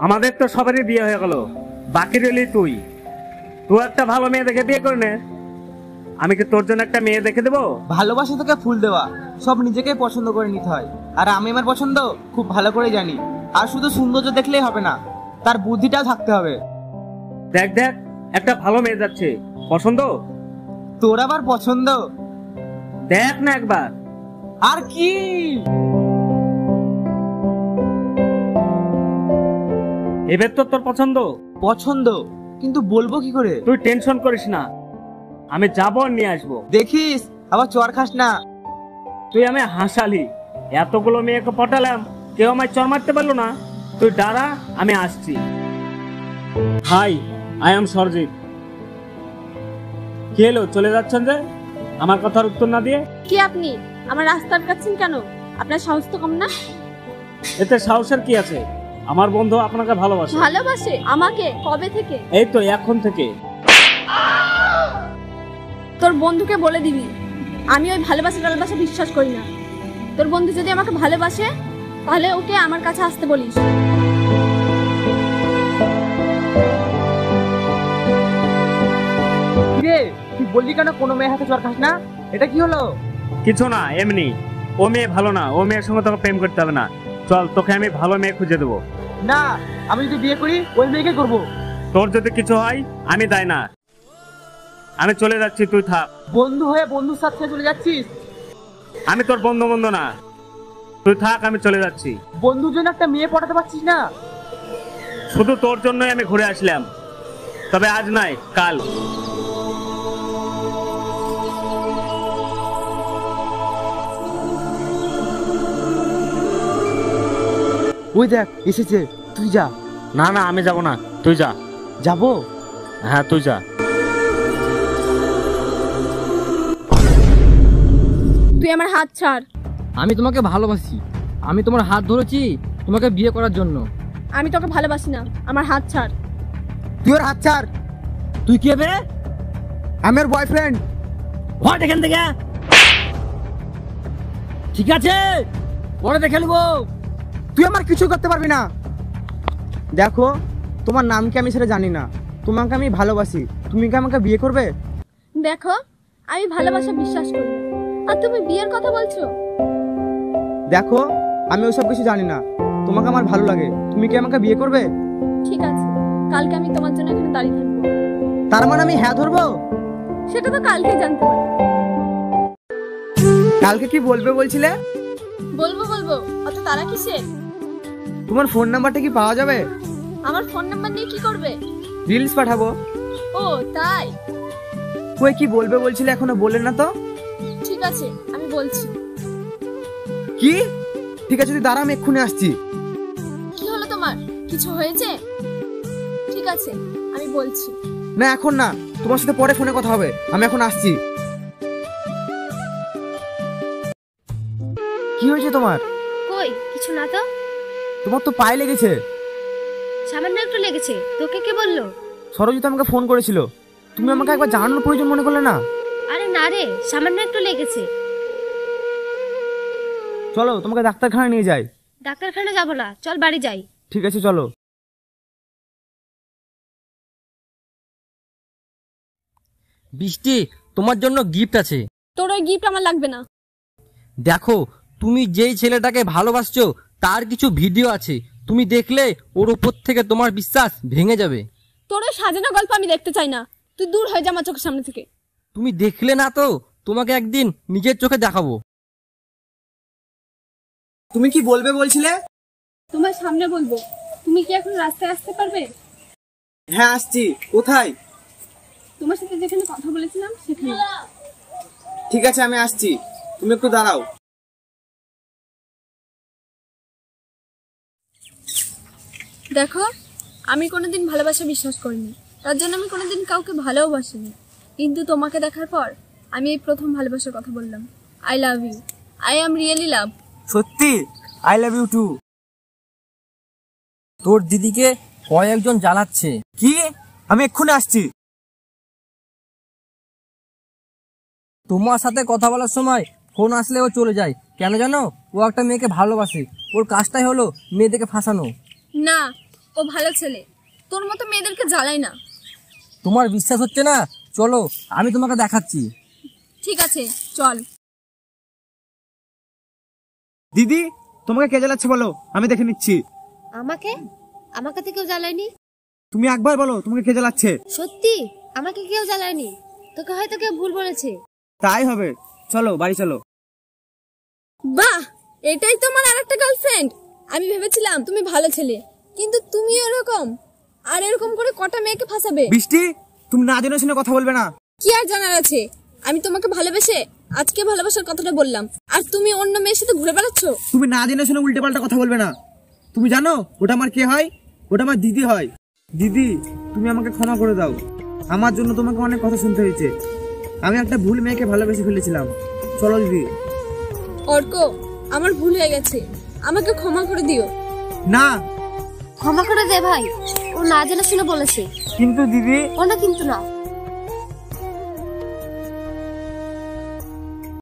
আমাদের তো সবারই বিয়ে হয়ে গেল, বাকি রইলি তুই। তুই একটা ভালো মেয়ে দেখে বিয়ে করে নে। আমি কি তোর জন্য একটা মেয়ে দেখে দেবো? ভালোবাসা তোকে ফুল দেওয়া, সব নিজেকে পছন্দ করে নিতে হয়। আর আমি আমার পছন্দ খুব ভালো করে জানি। আর শুধু সৌন্দর্য দেখলেই হবে না, তার বুদ্ধিটাও থাকতে হবে। দেখ দেখ, একটা ভালো মেয়ে যাচ্ছে, পছন্দ? তোর আবার পছন্দ? দেখ না একবার। আর কি? এবার তো তোর পছন্দ? পছন্দ, কিন্তু বলবো কি করে? তুই টেনশন করিস না, আমি যাবো আর নিয়ে আসবো। দেখিস আবার চর খাস না। তুই আমি হাসালি, এতগুলো মেয়েকে পটালাম, কেউ আমায় চর মারতে পারলো না। তুই দাঁড়া, আমি আসছি। Hi, I am Sarajit. কি হলো, চলে যাচ্ছেন যে আমার কথার উত্তর না দিয়ে? কি আপনি আমার রাস্তা আটকাচ্ছেন কেন? আপনার সাহস তো কম না। এতে সাহসের কি আছে? আমার বন্ধু আপনাকে ভালোবাসে। ভালোবাসে? আমাকে? কবে থেকে? এই তো এখন থেকে। তোর বন্ধুকে বলে দিবি আমি ওই ভালোবাসা টালবাসা বিশ্বাস করি না। তোর বন্ধু যদি আমাকে ভালোবাসে তাহলে ওকে আমার কাছে আসতে বলিস। রে তুই বললি কেন কোনো মেয়ের হাতে চর খাস না? এটা কি হলো? কিছু না, এমনি। ও মেয়ে ভালো না, ও মেয়ের সঙ্গে তোকে প্রেম করতে হবে না। চল, তোকে আমি ভালো মেয়ে খুঁজে দেবো। না, আমি যদি বিয়ে করি ওই মেয়েকে করবো। তোর যদি কিছু হয় আমি দায় না। আমি চলে যাচ্ছি, তুই থাক। বন্ধু হয়ে বন্ধুর সাথে চলে যাচ্ছিস? আমি তোর বন্ধু বন্ধু না, তুই থাক, আমি চলে যাচ্ছি। বন্ধুর জন্য একটা মেয়ে পটাতে পারছিস না? শুধু তোর জন্যই আমি ঘুরে আসলাম, তবে আজ নয়, কাল। ওই দেখ এসেছে, তুই যা। না না, আমি যাব না, তুই যা। যাবো? হ্যাঁ, তুই যা। তুই আমার হাত ছাড়। আমি তোমাকে ভালোবাসি, আমি তোমার হাত ধরেছি তোমাকে বিয়ে করার জন্য। আমি তোকে ভালোবাসি না, আমার হাত ছাড়। তুই ওর হাত ছাড়। তুই কে বে? আমি ওর বয়ফ্রেন্ড। হট এখান থেকে। ঠিক আছে, পরে দেখে নেবো। তুই আমার কিছু করতে পারবি না। দেখো, তোমার নাম কি আমি সেটা জানি না, তোমাকে আমি ভালোবাসি। তুমি কি আমাকে বিয়ে করবে? দেখো, আমি ভালোবাসা বিশ্বাস করি না, আর তুমি বিয়ের কথা বলছো। দেখো, আমি ওসব কিছু জানি না, তোমাকে আমার ভালো লাগে। তুমি কি আমাকে বিয়ে করবে? ঠিক আছে, কালকে আমি তোমার জন্য এখানে দাঁড়িয়ে থাকবো। তার মানে আমি হ্যাঁ ধরবো? সেটা তো কালকে জানতে পারবো। কালকে কি বলবে বলছিলে? বলবো বলবো, অত তারা কিসের? তোমার ফোন নাম্বারটা কি পাওয়া যাবে? আমার ফোন নাম্বার নিয়ে কি করবে? রিলস পাঠাবো। ও তাই? কই কি বলবে বলছিলে, এখনো বললেন না তো? ঠিক আছে, আমি বলছি। কি? ঠিক আছে, তুই দাঁড়া, আমি এক্ষুনি আসছি। কি হলো তোমার? কিছু হয়েছে? ঠিক আছে, আমি বলছি। না এখন না, তোমার সাথে পরে ফোনে কথা হবে, আমি এখন আসছি। কি হয়েছে তোমার? কই কিছু না তো। তোমার তো পায়ে লেগেছে। সামান্য একটু লেগেছে। তোকে কে বললো? সরজিৎ আমাকে ফোন করেছিল। তুমি আমাকে একবার জানানোর প্রয়োজন মনে করলে না? আরে না রে, সামান্য একটু লেগেছে। চলো তোমাকে ডাক্তারখানা নিয়ে যাই। ডাক্তারখানা যাবো না, চল বাড়ি যাই। ঠিক আছে চলো। বৃষ্টি, তোমার জন্য গিফট আছে। তোর ওই গিফট আমার লাগবে না। দেখো, তুমি যেই ছেলেটাকে ভালোবাসছো তার কিছু ভিডিও আছে, তুমি দেখলে ওর উপর থেকে তোমার বিশ্বাস ভেঙে যাবে। তোর ওই সাজানো গল্প আমি দেখতে চাই না, তুই দূর হয়ে যা আমার চোখের সামনে থেকে। তুমি দেখলে না তো, তোমাকে একদিন নিজের চোখে দেখাবো। তুমি কি বলবে বলছিলে? তোমার সামনে বলবো। তুমি কি এখন রাস্তায় আসতে পারবে? হ্যাঁ আসছি। কোথায়? তোমার সাথে যেখানে কথা বলেছিলাম সেখানে। ঠিক আছে, আমি আসছি, তুমি একটু দাঁড়াও। দেখো, আমি কোনোদিন ভালোবাসা বিশ্বাস করিনি, তার জন্য আমি কোনোদিন কাউকে ভালোবাসিনি। কিন্তু তোমাকে দেখার পর আমি এই প্রথম ভালোবাসার কথা বললাম। I love you, I am really love. সত্যি? I love you too. তোর দিদিকে কয়েকজন জ্বালাচ্ছে। কি? আমি এক্ষুনি আসছি। তোমার সাথে কথা বলার সময় ফোন আসলে ও চলে যায় কেন জানো? ও একটা মেয়েকে ভালোবাসে, ওর কাজটাই হলো মেয়েদেরকে ফাঁসানো। না, ও ভালো ছেলে, তোর মতো মেয়েদেরকে জ্বালাই না। তোমার বিশ্বাস হচ্ছে না? চলো আমি তোমাকে দেখাচ্ছি। ঠিক আছে, চল। দিদি, তোমাকে কে জ্বালাচ্ছে বলো, আমি দেখে নিচ্ছি। আমাকে আমাকে তো কেউ জ্বালায়নি। তুমি একবার বলো তোমাকে কে জ্বালাচ্ছে। সত্যি আমাকে কেউ জ্বালায়নি, তোকে হয়তো কেউ ভুল বলেছে। তাই হবে, চলো বাড়ি চলো। বাহ, এটাই তোমার আরেকটা গার্লফ্রেন্ড। আমি ভেবেছিলাম তুমি ভালো ছেলে, কিন্তু তুমি এরকম। আর এরকম করে কটা মেয়েকে ফাঁসাবে? বৃষ্টি, তুমি না জেনে শুনে কথা বলবে না। কি আর জানার আছে? আমি তোমাকে ভালোবেসে আজকে ভালোবাসার কথাটা বললাম, আর তুমি অন্য মেয়ের সাথে ঘুরে বেড়াচ্ছ। তুমি না জেনে শুনে উল্টে পাল্টা কথা বলবে না। তুমি জানো ওটা আমার কে হয়? ওটা আমার দিদি হয়। দিদি, তুমি আমাকে ক্ষমা করে দাও। আমার জন্য তোমাকে অনেক কথা শুনতে হয়েছে। আমি একটা ভুল মেয়েকে ভালোবেসে ফেলেছিলাম। চলো দিদি। অর্ক, আমার ভুল হয়ে গেছে, আমাকে ক্ষমা করে দিও। না, ক্ষমা করে দে ভাই, ও না জেনে শুনে বলেছে। কিন্তু দিদি, ও না কিন্তু না।